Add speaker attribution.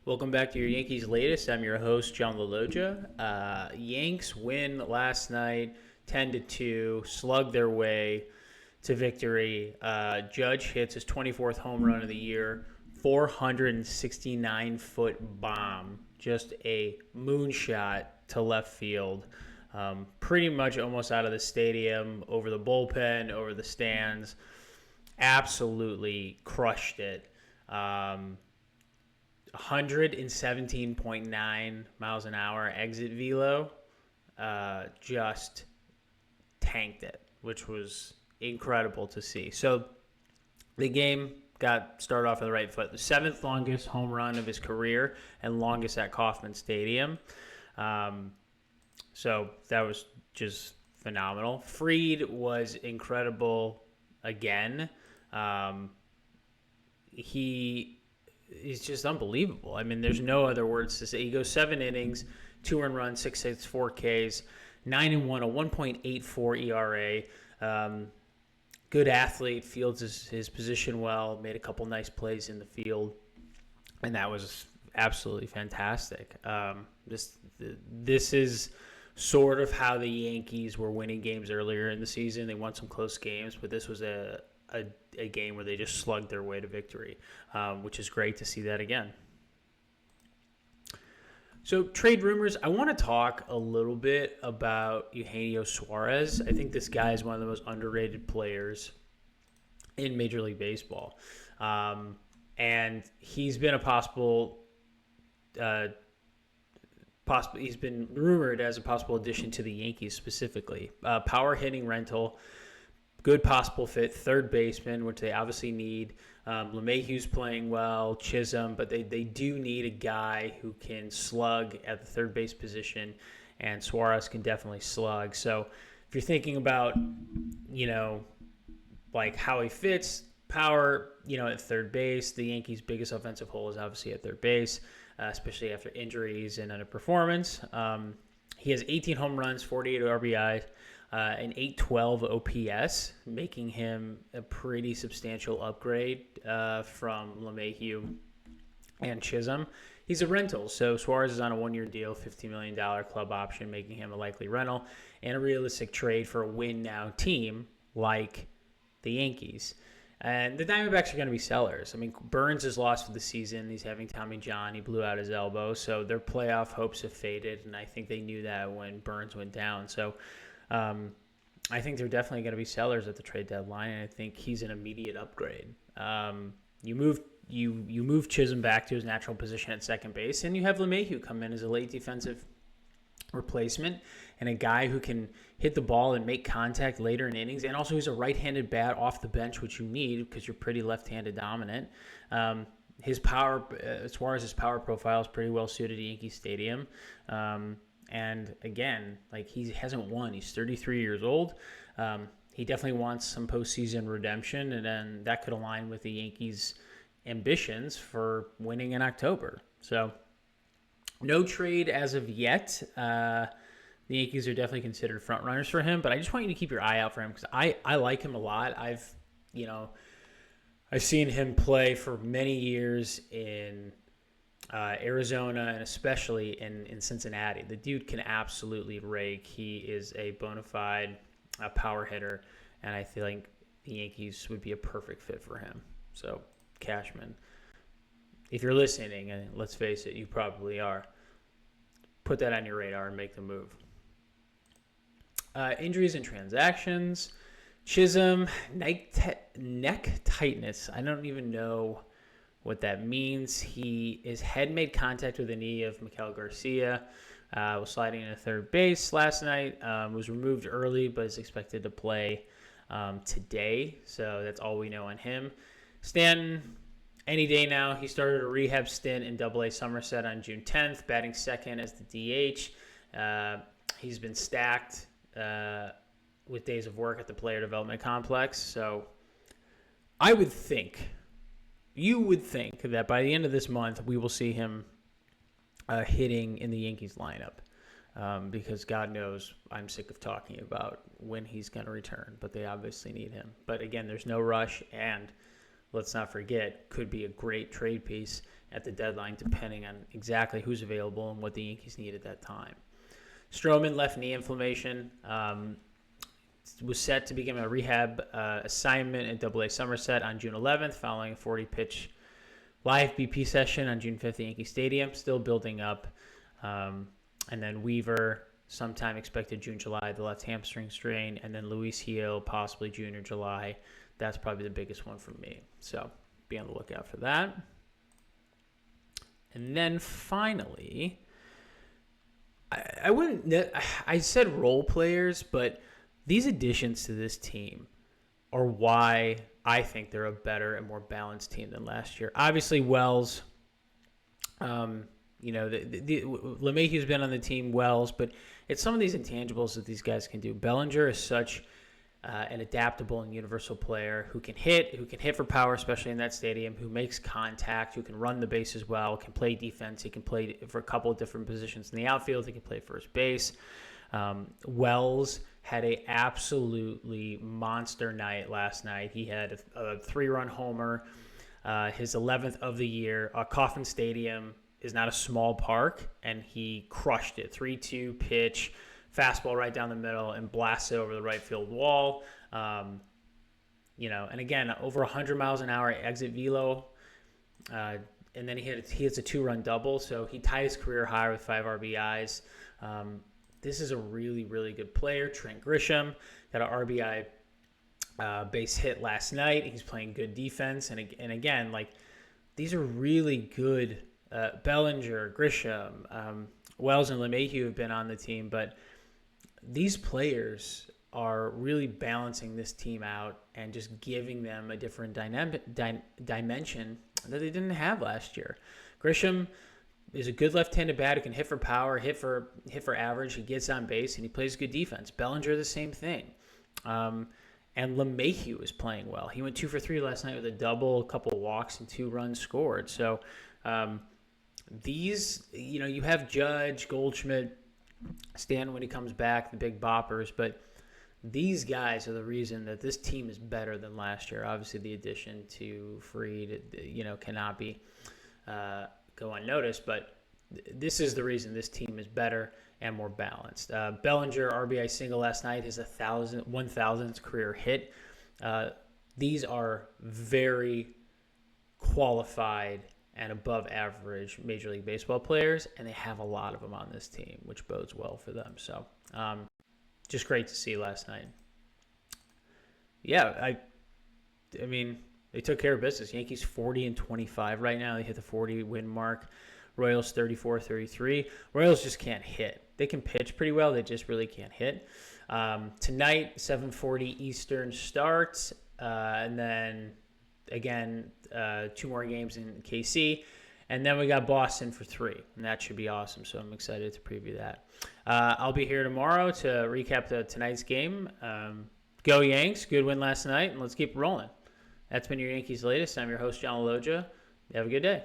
Speaker 1: Welcome back to your Yankees Latest. I'm your host, John Laloggia. Yanks win last night, 10-2, slugged their way to victory. Judge hits his 24th home run of the year, 469-foot bomb, just a moonshot to left field. Pretty much almost out of the stadium, over the bullpen, over the stands. Absolutely crushed it. 117.9 miles an hour exit velo, just tanked it, which was incredible to see. So the game got started off on the right foot. The seventh longest home run of his career and longest at Kauffman Stadium. So that was just phenomenal. Fried was incredible again. He's just unbelievable. I mean, there's no other words to say. He goes 7 innings, 2 earned runs, 6 hits, 4 Ks, 9-1, a 1.84 ERA. Good athlete, fields his position well, made a couple nice plays in the field, and that was absolutely fantastic. This is sort of how the Yankees were winning games earlier in the season. They won some close games, but this was a game where they just slugged their way to victory, which is great to see that again. So trade rumors, I want to talk a little bit about Eugenio Suarez. I think this guy is one of the most underrated players in Major League Baseball. And he's been he's been rumored as a possible addition to the Yankees specifically. Power hitting rental. Good possible fit, third baseman, which they obviously need. LeMahieu's playing well, Chisholm, but they do need a guy who can slug at the third base position, and Suarez can definitely slug. So if you're thinking about, like how he fits, power, at third base, the Yankees' biggest offensive hole is obviously at third base, especially after injuries and underperformance. He has 18 home runs, 48 RBIs. An 812 OPS, making him a pretty substantial upgrade from LeMahieu and Chisholm. He's a rental, so Suarez is on a one-year deal, $15 million club option, making him a likely rental and a realistic trade for a win-now team like the Yankees. And the Diamondbacks are going to be sellers. I mean, Burns is lost for the season. He's having Tommy John. He blew out his elbow, so their playoff hopes have faded, and I think they knew that when Burns went down. So I think they're definitely going to be sellers at the trade deadline, and I think he's an immediate upgrade. You move Chisholm back to his natural position at second base, and you have LeMahieu come in as a late defensive replacement and a guy who can hit the ball and make contact later in innings, and also he's a right-handed bat off the bench, which you need because you're pretty left-handed dominant. His power, Suarez's power profile is pretty well suited to Yankee Stadium. And again, like he hasn't won. He's 33 years old. He definitely wants some postseason redemption, and then that could align with the Yankees' ambitions for winning in October. So no trade as of yet. The Yankees are definitely considered front runners for him, but I just want you to keep your eye out for him because I like him a lot. I've seen him play for many years in Arizona, and especially in Cincinnati. The dude can absolutely rake. He is a bona fide power hitter, and I feel like the Yankees would be a perfect fit for him. So, Cashman, if you're listening, and let's face it, you probably are, put that on your radar and make the move. Injuries and transactions. Chisholm, neck tightness. I don't even know what that means. His head made contact with the knee of Miguel Garcia. Was sliding into third base last night. Was removed early, but is expected to play today. So that's all we know on him. Stanton, any day now. He started a rehab stint in AA Somerset on June 10th, batting second as the DH. He's been stacked with days of work at the player development complex. So you would think that by the end of this month, we will see him hitting in the Yankees lineup because God knows I'm sick of talking about when he's going to return, but they obviously need him. But again, there's no rush, and let's not forget, could be a great trade piece at the deadline, depending on exactly who's available and what the Yankees need at that time. Stroman, left knee inflammation, was set to begin a rehab assignment at AA Somerset on June 11th, following a 40-pitch live BP session on June 5th at Yankee Stadium, still building up. And then Weaver, sometime expected June, July, the left hamstring strain. And then Luis Gil, possibly June or July. That's probably the biggest one for me. So be on the lookout for that. And then finally, I said role players, but these additions to this team are why I think they're a better and more balanced team than last year. Obviously, Wells, LeMahieu's been on the team, Wells, but it's some of these intangibles that these guys can do. Bellinger is such an adaptable and universal player who can hit for power, especially in that stadium, who makes contact, who can run the bases well, can play defense. He can play for a couple of different positions in the outfield. He can play first base. Wells had a absolutely monster night last night. He had a 3-run homer, his 11th of the year. Coffin Stadium is not a small park, and he crushed it. 3-2 pitch, fastball right down the middle, and blasts it over the right field wall. And again, over 100 miles an hour exit velo. And then he hits a 2-run double, so he tied his career high with 5 RBIs. This is a really, really good player. Trent Grisham got an RBI base hit last night. He's playing good defense. And again, like, these are really good. Bellinger, Grisham, Wells, and LeMahieu have been on the team, but these players are really balancing this team out and just giving them a different dimension that they didn't have last year. Grisham is a good left-handed bat who can hit for power, hit for average. He gets on base, and he plays good defense. Bellinger, the same thing. And LeMahieu is playing well. He went 2 for 3 last night with a double, a couple of walks, and 2 runs scored. So these, you have Judge, Goldschmidt, Stanton when he comes back, the big boppers, but these guys are the reason that this team is better than last year. Obviously, the addition to Fried, cannot be go unnoticed, but this is the reason this team is better and more balanced. Bellinger, RBI single last night, his 1,000th career hit. These are very qualified and above average Major League Baseball players, and they have a lot of them on this team, which bodes well for them. So just great to see last night. Yeah, I mean, they took care of business. Yankees 40-25 right now. They hit the 40-win mark. Royals 34-33. Royals just can't hit. They can pitch pretty well. They just really can't hit. Tonight, 7:40 Eastern starts, and then again 2 more games in KC, and then we got Boston for 3, and that should be awesome. So I'm excited to preview that. I'll be here tomorrow to recap tonight's game. Go Yanks! Good win last night, and let's keep rolling. That's been your Yankees Latest. I'm your host, John Laloggia. Have a good day.